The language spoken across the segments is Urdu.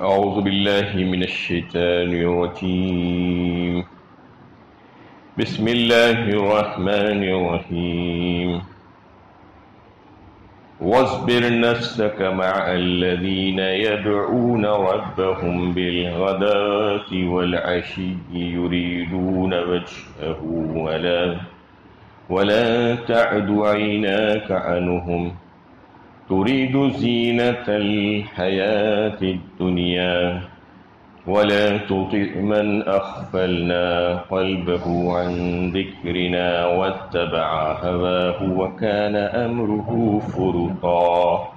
أعوذ بالله من الشيطان الرجيم. بسم الله الرحمن الرحيم. واصبر نفسك مع الذين يدعون ربهم بالغداة والعشي يريدون وجهه ولا تعد عيناك عنهم تريد زينة الحياة الدنيا ولا تطع من أغفلنا قلبه عن ذكرنا واتبع هواه وكان أمره فرطا.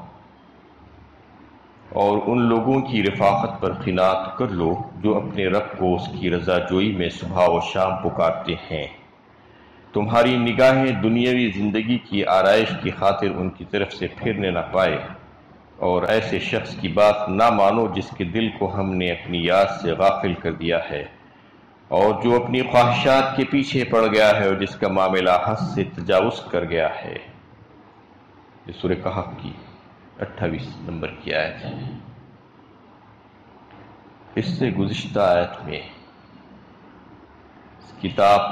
اور ان لوگوں کی رفاقت پر قناعت کر لو جو اپنے رب کو اس کی رضا جوئی میں صبح و شام پکارتے ہیں. تمہاری نگاہیں دنیاوی زندگی کی آرائش کی خاطر ان کی طرف سے پھرنے نہ پائے، اور ایسے شخص کی بات نہ مانو جس کے دل کو ہم نے اپنی یاد سے غافل کر دیا ہے، اور جو اپنی خواہشات کے پیچھے پڑ گیا ہے اور جس کا معاملہ حد سے تجاوز کر گیا ہے. یہ سورہ کہف کی 28 نمبر کی آیت ہے. اس سے گزشتہ آیت میں اس کتاب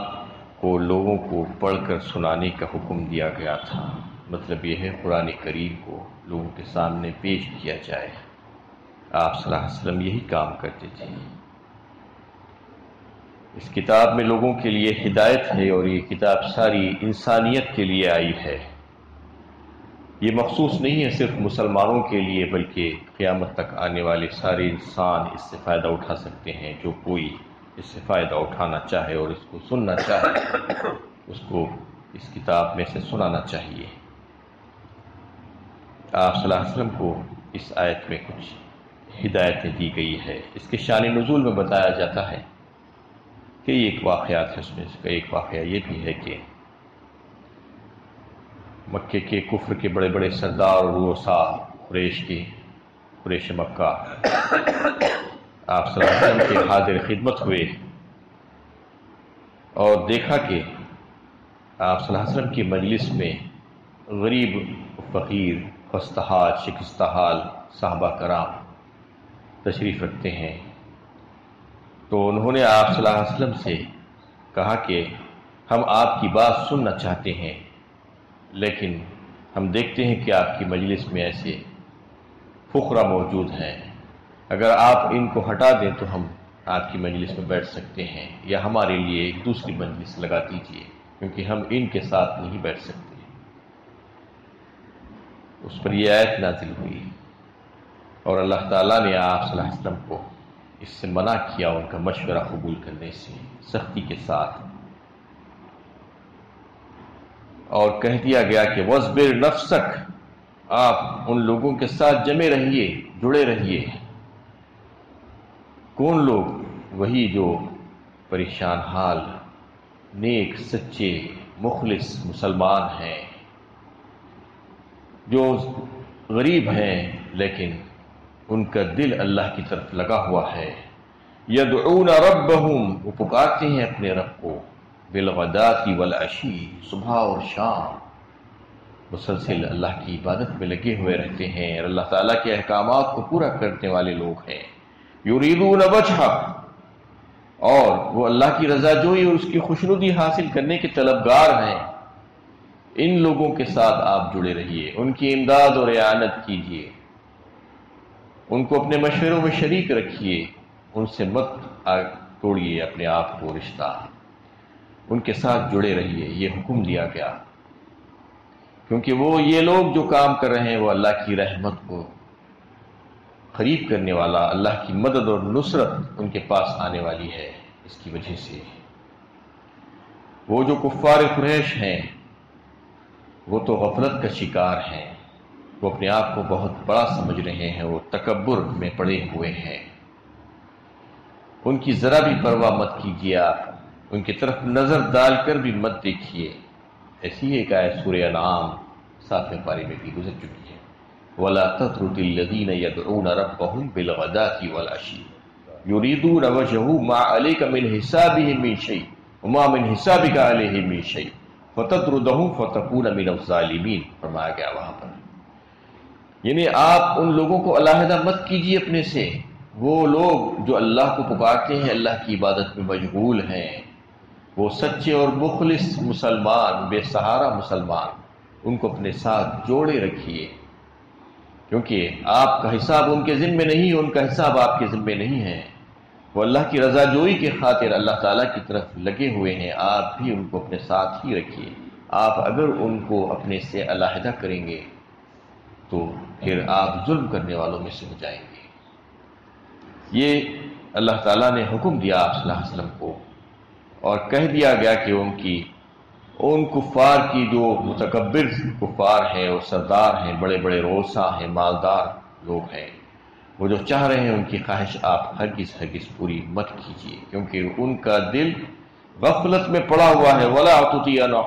کو لوگوں کو پڑھ کر سنانے کا حکم دیا گیا تھا. مطلب یہ ہے قرآن کریم کو لوگوں کے سامنے پیش کیا جائے. آپ صلی اللہ علیہ وسلم یہی کام کرتے تھے. اس کتاب میں لوگوں کے لیے ہدایت ہے، اور یہ کتاب ساری انسانیت کے لیے آئی ہے. یہ مخصوص نہیں ہے صرف مسلمانوں کے لیے، بلکہ قیامت تک آنے والے سارے انسان اس سے فائدہ اٹھا سکتے ہیں. جو کوئی اس سے فائدہ اٹھانا چاہے اور اس کو سننا چاہے، اس کو اس کتاب میں سے سنانا چاہیے. آپ صلی اللہ علیہ وسلم کو اس آیت میں کچھ ہدایتیں دی گئی ہے. اس کے شان نزول میں بتایا جاتا ہے کہ یہ ایک واقعات ہے. اس میں سے ایک واقعہ یہ بھی ہے کہ مکے کے کفر کے بڑے بڑے سردار اور رؤساء قریش مکہ آپ صلی اللہ علیہ وسلم کے حاضر خدمت ہوئے اور دیکھا کہ آپ صلی اللہ علیہ وسلم کی مجلس میں غریب، فقیر، خستہ حال، شکستہ حال صحابہ کرام تشریف رکھتے ہیں. تو انہوں نے آپ صلی اللہ علیہ وسلم سے کہا کہ ہم آپ کی بات سننا چاہتے ہیں، لیکن ہم دیکھتے ہیں کہ آپ کی مجلس میں ایسے فقراء موجود ہیں. اگر آپ ان کو ہٹا دیں تو ہم آپ کی مجلس میں بیٹھ سکتے ہیں، یا ہمارے لیے ایک دوسری مجلس لگا دیجیے، کیونکہ ہم ان کے ساتھ نہیں بیٹھ سکتے. اس پر یہ آیت نازل ہوئی، اور اللہ تعالیٰ نے آپ صلی اللہ علیہ وسلم کو اس سے منع کیا، ان کا مشورہ قبول کرنے سے سختی کے ساتھ. اور کہہ دیا گیا کہ وَاصْبِرْ نَفْسَكَ، آپ ان لوگوں کے ساتھ جمے رہیے، جڑے رہیے. کون لوگ؟ وہی جو پریشان حال، نیک، سچے، مخلص مسلمان ہیں، جو غریب ہیں لیکن ان کا دل اللہ کی طرف لگا ہوا ہے. یدعون ربہم، وہ پکارتے ہیں اپنے رب کو، بالغداۃ والعشی، صبح اور شام مسلسل اللہ کی عبادت میں لگے ہوئے رہتے ہیں، اور اللہ تعالیٰ کے احکامات کو پورا کرنے والے لوگ ہیں. یریدون وجہہ، اور وہ اللہ کی رضا جوئی اور اس کی خوشنودی حاصل کرنے کے طلبگار ہیں. ان لوگوں کے ساتھ آپ جڑے رہیے، ان کی امداد اور اعانت کیجیے، ان کو اپنے مشوروں میں شریک رکھیے، ان سے مت توڑیے اپنے آپ کو رشتہ، ان کے ساتھ جڑے رہیے. یہ حکم دیا گیا کیونکہ وہ یہ لوگ جو کام کر رہے ہیں وہ اللہ کی رحمت کو قریب کرنے والا، اللہ کی مدد اور نصرت ان کے پاس آنے والی ہے. اس کی وجہ سے وہ جو کفار قریش ہیں وہ تو غفلت کا شکار ہیں، وہ اپنے آپ کو بہت بڑا سمجھ رہے ہیں، وہ تکبر میں پڑے ہوئے ہیں. ان کی ذرا بھی پرواہ مت کیجیے، آپ ان کی طرف نظر ڈال کر بھی مت دیکھیے. ایسی ہی ایک آیت سورہ انعام 7ویں پارے میں بھی گزر چکی ہے. وَلَا تَطْرُدِ الَّذِينَ يَدْعُونَ رَبَّهُمْ بِالْغَدَاةِ وَالْعَشِيِّ يُرِيدُونَ وَجْهَهُ مَا عَلَيْكَ مِنْ حِسَابِهِمْ مِنْ شَيْءٍ وَمَا مِنْ حِسَابِكَ عَلَيْهِمْ مِنْ شَيْءٍ فَتَطْرُدَهُمْ فَتَكُونَ مِنَ الظَّالِمِينَ فرمایا گیا وہاں پر. یعنی آپ ان لوگوں کو علیحدہ مت کیجیے اپنے سے، وہ لوگ جو اللہ کو پکارتے ہیں، اللہ کی عبادت میں مشغول ہیں، وہ سچے اور مخلص مسلمان، بے سہارا مسلمان، ان کو اپنے ساتھ جوڑے رکھیے، کیونکہ آپ کا حساب ان کے ذمے نہیں، ان کا حساب آپ کے ذمے نہیں ہے۔ وہ اللہ کی رضا جوئی کے خاطر اللہ تعالیٰ کی طرف لگے ہوئے ہیں، آپ بھی ان کو اپنے ساتھ ہی رکھیے۔ آپ اگر ان کو اپنے سے علیحدہ کریں گے تو پھر آپ ظلم کرنے والوں میں سے ہو جائیں گے۔ یہ اللہ تعالیٰ نے حکم دیا آپ صلی اللہ علیہ وسلم کو، اور کہہ دیا گیا کہ ان کفار کی جو متکبر کفار ہیں، وہ سردار ہیں، بڑے بڑے روسا ہیں، مالدار لوگ ہیں، وہ جو چاہ رہے ہیں ان کی خواہش آپ ہرگز پوری مت کیجیے، کیونکہ ان کا دل غفلت میں پڑا ہوا ہے۔ وَلَا تُطِيعُ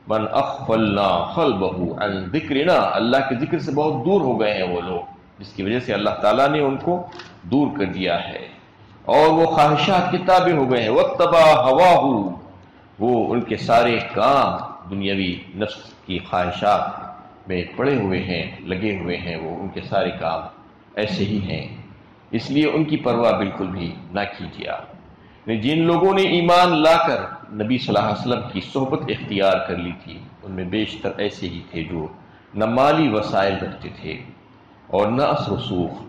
مَنْ أَغْفَلْنَا قَلْبَهُ عَنْ ذِكْرِنَا، اللہ کے ذکر سے بہت دور ہو گئے ہیں وہ لوگ، جس کی وجہ سے اللہ تعالیٰ نے ان کو دور کر دیا ہے، اور وہ خواہشات کے تابع ہو گئے ہیں۔ وَاتَّبَعَ هَوَاهُ، وہ ان کے سارے کام دنیاوی نفس کی خواہشات میں پڑے ہوئے ہیں، لگے ہوئے ہیں، وہ ان کے سارے کام ایسے ہی ہیں، اس لیے ان کی پرواہ بالکل بھی نہ کیجیے۔ جن لوگوں نے ایمان لا کر نبی صلی اللہ علیہ وسلم کی صحبت اختیار کر لی تھی، ان میں بیشتر ایسے ہی تھے جو نہ مالی وسائل رکھتے تھے اور نہ اثر و رسوخ،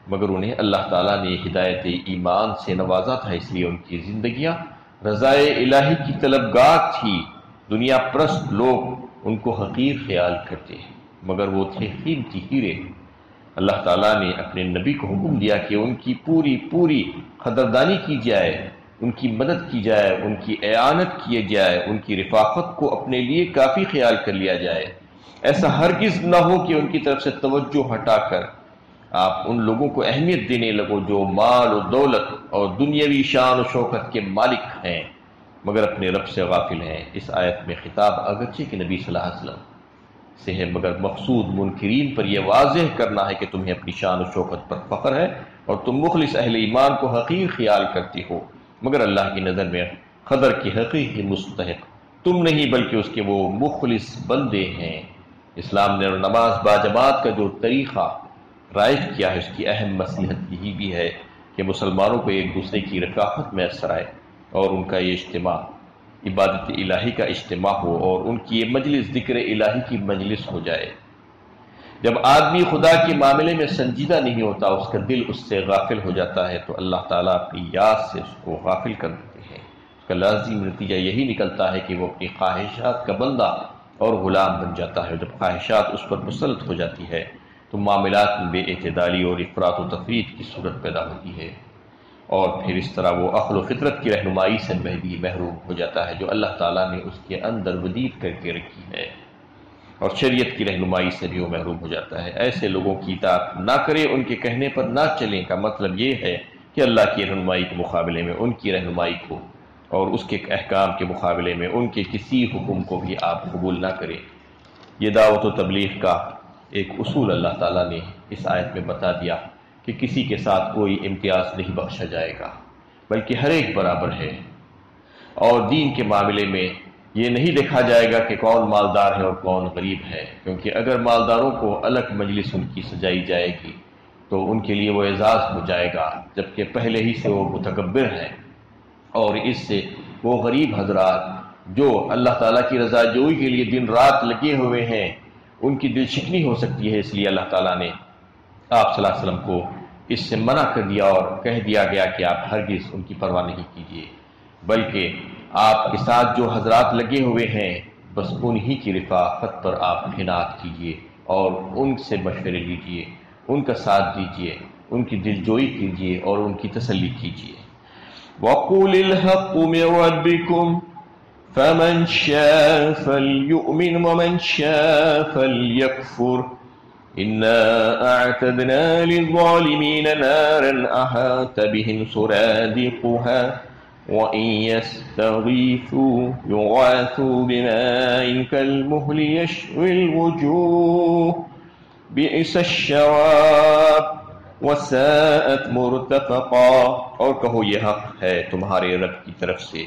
مگر انہیں اللہ تعالیٰ نے ہدایت ایمان سے نوازا تھا، اس لیے ان کی زندگیاں رضائے الہی کی طلبگار تھی۔ دنیا پرست لوگ ان کو حقیر خیال کرتے ہیں، مگر وہ تھے قیمتی ہیرے۔ اللہ تعالیٰ نے اپنے نبی کو حکم دیا کہ ان کی پوری قدردانی کی جائے، ان کی مدد کی جائے، ان کی اعانت کی جائے، ان کی رفاقت کو اپنے لیے کافی خیال کر لیا جائے۔ ایسا ہرگز نہ ہو کہ ان کی طرف سے توجہ ہٹا کر آپ ان لوگوں کو اہمیت دینے لگو جو مال و دولت اور دنیاوی شان و شوکت کے مالک ہیں مگر اپنے رب سے غافل ہیں۔ اس آیت میں خطاب اگرچہ کہ نبی صلی اللہ علیہ وسلم سے ہے، مگر مقصود منکرین پر یہ واضح کرنا ہے کہ تمہیں اپنی شان و شوکت پر فخر ہے اور تم مخلص اہل ایمان کو حقیر خیال کرتے ہو، مگر اللہ کی نظر میں قدر کی حقیقی مستحق تم نہیں بلکہ اس کے وہ مخلص بندے ہیں۔ اسلام نے نماز باجماعت کا جو طریقہ رائج کیا ہے، اس کی اہم مصلحت یہی بھی ہے کہ مسلمانوں کو ایک دوسرے کی رفاقت میں اثر آئے اور ان کا یہ اجتماع عبادت الہی کا اجتماع ہو اور ان کی یہ مجلس ذکر الہی کی مجلس ہو جائے۔ جب آدمی خدا کے معاملے میں سنجیدہ نہیں ہوتا، اس کا دل اس سے غافل ہو جاتا ہے، تو اللہ تعالیٰ اپنی یاد سے اس کو غافل کر دیتے ہیں۔ اس کا لازم نتیجہ یہی نکلتا ہے کہ وہ اپنی خواہشات کا بندہ اور غلام بن جاتا ہے۔ جب خواہشات اس پر مسلط ہو جاتی ہے تو معاملات میں بے اعتدالی اور افراط و تفریط کی صورت پیدا ہوتی ہے، اور پھر اس طرح وہ عقل و فطرت کی رہنمائی سے محروم ہو جاتا ہے جو اللہ تعالیٰ نے اس کے اندر ودیع کر کے رکھی ہے، اور شریعت کی رہنمائی سے بھی وہ محروم ہو جاتا ہے۔ ایسے لوگوں کی اطاعت نہ کرے، ان کے کہنے پر نہ چلیں کا مطلب یہ ہے کہ اللہ کی رہنمائی کے مقابلے میں ان کی رہنمائی کو اور اس کے احکام کے مقابلے میں ان کے کسی حکم کو بھی آپ قبول نہ کریں۔ یہ دعوت و تبلیغ کا ایک اصول اللہ تعالیٰ نے اس آیت میں بتا دیا کہ کسی کے ساتھ کوئی امتیاز نہیں بخشا جائے گا، بلکہ ہر ایک برابر ہے، اور دین کے معاملے میں یہ نہیں دیکھا جائے گا کہ کون مالدار ہے اور کون غریب ہے، کیونکہ اگر مالداروں کو الگ مجلس ان کی سجائی جائے گی تو ان کے لیے وہ اعزاز ہو جائے گا، جبکہ پہلے ہی سے وہ متکبر ہیں، اور اس سے وہ غریب حضرات جو اللہ تعالیٰ کی رضا جوئی کے لیے دن رات لگے ہوئے ہیں، ان کی دل شکنی ہو سکتی ہے۔ اس لیے اللہ تعالیٰ نے آپ صلی اللہ علیہ وسلم کو اس سے منع کر دیا اور کہہ دیا گیا کہ آپ ہرگز ان کی پرواہ نہیں کیجیے، بلکہ آپ کے ساتھ جو حضرات لگے ہوئے ہیں بس انہی کی رفاقت پر آپ عنایت کیجیے اور ان سے مشورے لیجیے، ان کا ساتھ دیجیے، ان کی دلجوئی کیجیے اور ان کی تسلی کیجیے۔ وَقُلِ الْحَقُّ مِنْ رَبِّكُمْ فَمَنْ شَاءَ فَلْيُؤْمِنْ وَمَنْ شَاءَ فَلْيَكْفُرْ إِنَّا أَعْتَدْنَا لِلظَّالِمِينَ نَارًا أَحَاطَ بِهِمْ سُرَادِقُهَا وَإِنْ يَسْتَغِيثُوا يُغَاثُوا بِمَاءٍ كَالْمُهْلِ يَشْوِي الْوُجُوهَ بِئْسَ الشَّرَابُ وَسَاءَتْ مُرْتَفَقًا۔ اور کہو یہ حق ہے تمہارے رب کی طرف سے،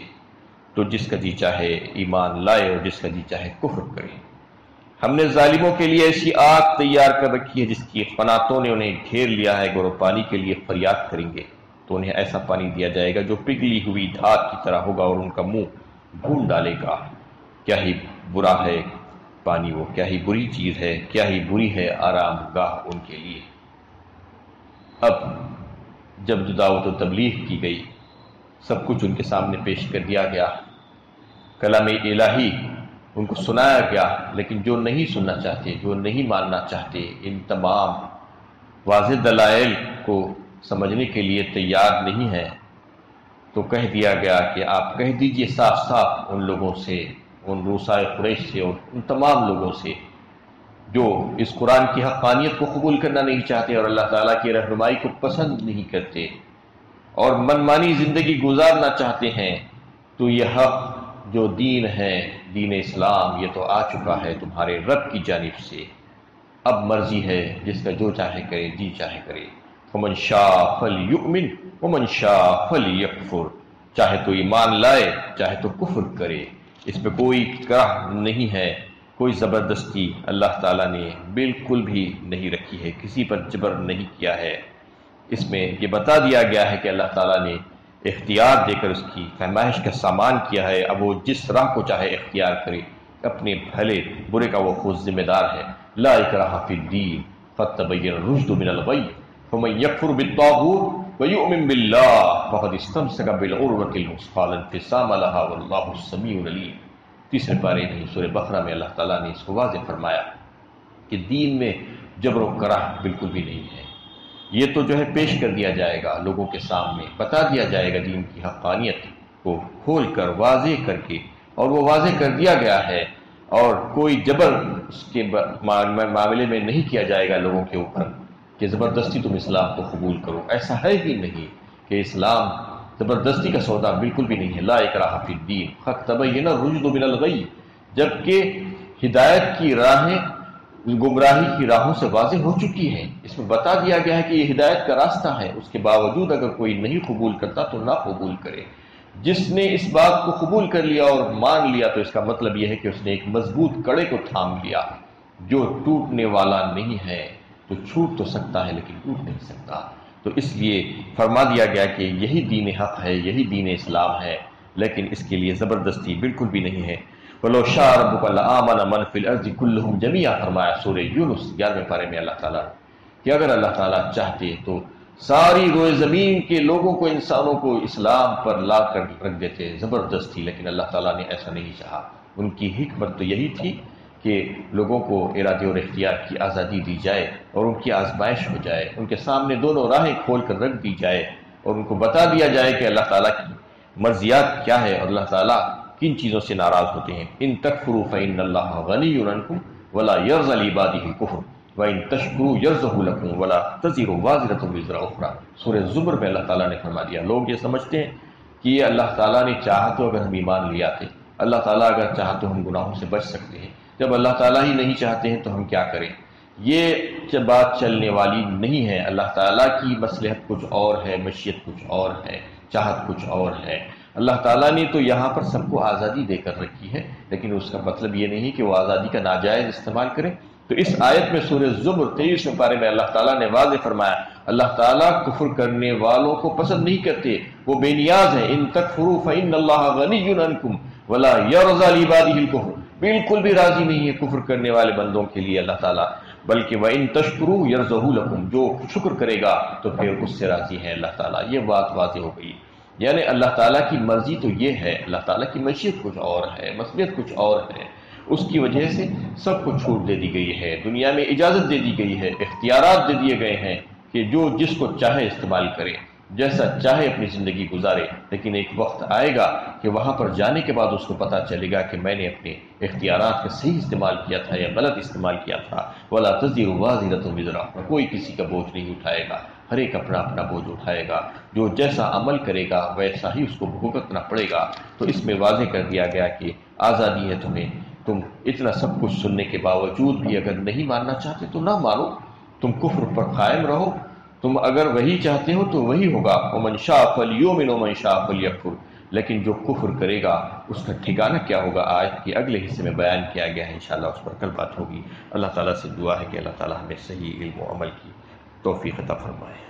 تو جس کا جی چاہے ایمان لائے اور جس کا جی چاہے کفر کرے۔ ہم نے ظالموں کے لیے ایسی آگ تیار کر رکھی ہے جس کی قناتوں نے انہیں گھیر لیا ہے، اگر وہ پانی کے لیے فریاد کریں گے تو انہیں ایسا پانی دیا جائے گا جو پگھلی ہوئی دھات کی طرح ہوگا اور ان کا منہ بھون ڈالے گا۔ کیا ہی برا ہے پانی، وہ کیا ہی بری چیز ہے، کیا ہی بری ہے آرام گاہ ان کے لیے۔ اب جب دعوت و تبلیغ کی گئی، سب کچھ ان کے سامنے پیش کر دیا گیا، کلام الہی ان کو سنایا گیا، لیکن جو نہیں سننا چاہتے، جو نہیں ماننا چاہتے، ان تمام واضح دلائل کو سمجھنے کے لیے تیار نہیں ہیں، تو کہہ دیا گیا کہ آپ کہہ دیجئے صاف صاف ان لوگوں سے، ان روسائے قریش سے اور ان تمام لوگوں سے جو اس قرآن کی حقانیت کو قبول کرنا نہیں چاہتے اور اللہ تعالیٰ کی رہنمائی کو پسند نہیں کرتے اور منمانی زندگی گزارنا چاہتے ہیں، تو یہ حق جو دین ہے، دین اسلام، یہ تو آ چکا ہے تمہارے رب کی جانب سے۔ اب مرضی ہے جس کا جو چاہے کرے، جی چاہے کرے۔ فمن شاء فلیؤمن ومن شاء فلیکفر، چاہے تو ایمان لائے، چاہے تو کفر کرے، اس پہ کوئی کرہ نہیں ہے، کوئی زبردستی اللہ تعالیٰ نے بالکل بھی نہیں رکھی ہے، کسی پر جبر نہیں کیا ہے۔ اس میں یہ بتا دیا گیا ہے کہ اللہ تعالیٰ نے اختیار دے کر اس کی پیمائش کا سامان کیا ہے، اب وہ جس راہ کو چاہے اختیار کرے، اپنے بھلے برے کا وہ خود ذمہ دار ہے۔ لا اکراہ فی الدین قد تبین الرشد من الغی فمن یکفر بالطاغوت ویؤمن باللہ فقد استمسک بالعروۃ الوثقی لا انفصام لہا واللہ السمیع العلیم۔ تیسرے پارے میں سورہ بقرہ میں اللہ تعالیٰ نے اس کو واضح فرمایا کہ دین میں جبر و کراہ بالکل بھی نہیں ہے۔ یہ تو جو ہے پیش کر دیا جائے گا لوگوں کے سامنے، بتا دیا جائے گا دین کی حقانیت کو کھول کر، واضح کر کے، اور وہ واضح کر دیا گیا ہے، اور کوئی جبر اس کے معاملے میں نہیں کیا جائے گا لوگوں کے اوپر کہ زبردستی تم اسلام کو قبول کرو، ایسا ہے ہی نہیں کہ اسلام زبردستی کا سودا بالکل بھی نہیں ہے۔ لا اکراہ فی الدین قد تبین الرشد من الغی، جبکہ ہدایت کی راہیں گمراہی کی راہوں سے واضح ہو چکی ہے، اس میں بتا دیا گیا ہے کہ یہ ہدایت کا راستہ ہے، اس کے باوجود اگر کوئی نہیں قبول کرتا تو نہ قبول کرے۔ جس نے اس بات کو قبول کر لیا اور مان لیا تو اس کا مطلب یہ ہے کہ اس نے ایک مضبوط کڑے کو تھام لیا جو ٹوٹنے والا نہیں ہے، تو چھوٹ تو سکتا ہے لیکن ٹوٹ نہیں سکتا۔ تو اس لیے فرما دیا گیا کہ یہی دین حق ہے، یہی دین اسلام ہے، لیکن اس کے لیے زبردستی بالکل بھی نہیں ہے۔ وَلَوْ شَاءَ رَبُّكَ لَآمَنَ مَنْ فِي الْأَرْضِ كُلُّهُمْ جَمِيعًا، فرمایا سورہ یونس 11ویں پارے میں اللہ تعالیٰ کہ اگر اللہ تعالیٰ چاہتے تو ساری روئے زمین کے لوگوں کو، انسانوں کو اسلام پر لا کر رکھ دیتے زبردستی، لیکن اللہ تعالیٰ نے ایسا نہیں چاہا۔ ان کی حکمت تو یہی تھی کہ لوگوں کو ارادے اور اختیار کی آزادی دی جائے اور ان کی آزمائش ہو جائے، ان کے سامنے دونوں راہیں کھول کر رکھ دی جائے اور ان کو بتا دیا جائے کہ اللہ تعالیٰ کی مرضیات کیا ہے اور اللہ تعالیٰ کن چیزوں سے ناراض ہوتے ہیں۔ ان تکفروا فإن اللہ غنی عنکم ولا یرضى لعباده الکفر وَإِن تَشْكُرُوا يَرْضَهُ لَكُمْ وَلَا تَزِرُ وَازِرَةٌ وِزْرَ أُخْرَىٰ۔ سورہ زمر میں اللہ تعالیٰ نے فرما دیا، لوگ یہ سمجھتے ہیں کہ یہ اللہ تعالیٰ نے چاہا تو اگر ہم ایمان لے آتے، اللہ تعالیٰ اگر چاہا تو ہم گناہوں سے بچ سکتے ہیں، جب اللہ تعالیٰ ہی نہیں چاہتے ہیں تو ہم کیا کریں؟ یہ بات چلنے والی نہیں ہے۔ اللہ تعالیٰ کی مصلحت کچھ اور ہے، مشیت کچھ اور ہے، چاہت کچھ اور ہے۔ اللہ تعالیٰ نے تو یہاں پر سب کو آزادی دے کر رکھی ہے، لیکن اس کا مطلب یہ نہیں کہ وہ آزادی کا ناجائز استعمال کریں۔ تو اس آیت میں سورہ زمر 23ویں پارے میں اللہ تعالیٰ نے واضح فرمایا، اللہ تعالیٰ کفر کرنے والوں کو پسند نہیں کرتے، وہ بے نیاز ہیں۔ ان تکفروا فإن اللہ غنی عنکم ولا یرضى لعباده الکفر، بالکل بھی راضی نہیں ہے کفر کرنے والے بندوں کے لیے اللہ تعالیٰ، بلکہ وَإِن تَشْكُرُوا يَرْضَهُ لَكُمْ، جو شکر کرے گا تو پھر اس سے راضی ہے اللہ تعالیٰ۔ یہ بات واضح ہو گئی، یعنی اللہ تعالیٰ کی مرضی تو یہ ہے، اللہ تعالیٰ کی مشیت کچھ اور ہے، مصلحت کچھ اور ہے، اس کی وجہ سے سب کو چھوٹ دے دی گئی ہے، دنیا میں اجازت دے دی گئی ہے، اختیارات دے دیے گئے ہیں کہ جو جس کو چاہے استعمال کرے، جیسا چاہے اپنی زندگی گزارے، لیکن ایک وقت آئے گا کہ وہاں پر جانے کے بعد اس کو پتہ چلے گا کہ میں نے اپنے اختیارات کا صحیح استعمال کیا تھا یا غلط استعمال کیا تھا۔ وَلَا تَزِرُ وَازِرَةٌ وِزْرَ أُخْرَىٰ، کوئی کسی کا بوجھ نہیں اٹھائے گا، ہر ایک اپنا اپنا بوجھ اٹھائے گا، جو جیسا عمل کرے گا ویسا ہی اس کو بھگتنا پڑے گا۔ تو اس میں واضح کر دیا گیا کہ آزادی ہے تمہیں، تم اتنا سب کچھ سننے کے باوجود بھی اگر نہیں ماننا چاہتے تو نہ مانو، تم کفر پر قائم رہو، تم اگر وہی چاہتے ہو تو وہی ہوگا۔ وَمَنْ شَاءَ فَلْيُؤْمِنْ وَمَنْ شَاءَ فَلْيَكْفُرْ، لیکن جو کفر کرے گا اس کا ٹھکانہ کیا ہوگا آیت کے اگلے حصے میں بیان کیا گیا ہے، انشاءاللہ اس پر کل بات ہوگی۔ اللہ تعالیٰ سے دعا ہے کہ اللہ تعالیٰ ہمیں صحیح علم و عمل کی توفیق عطا فرمائے۔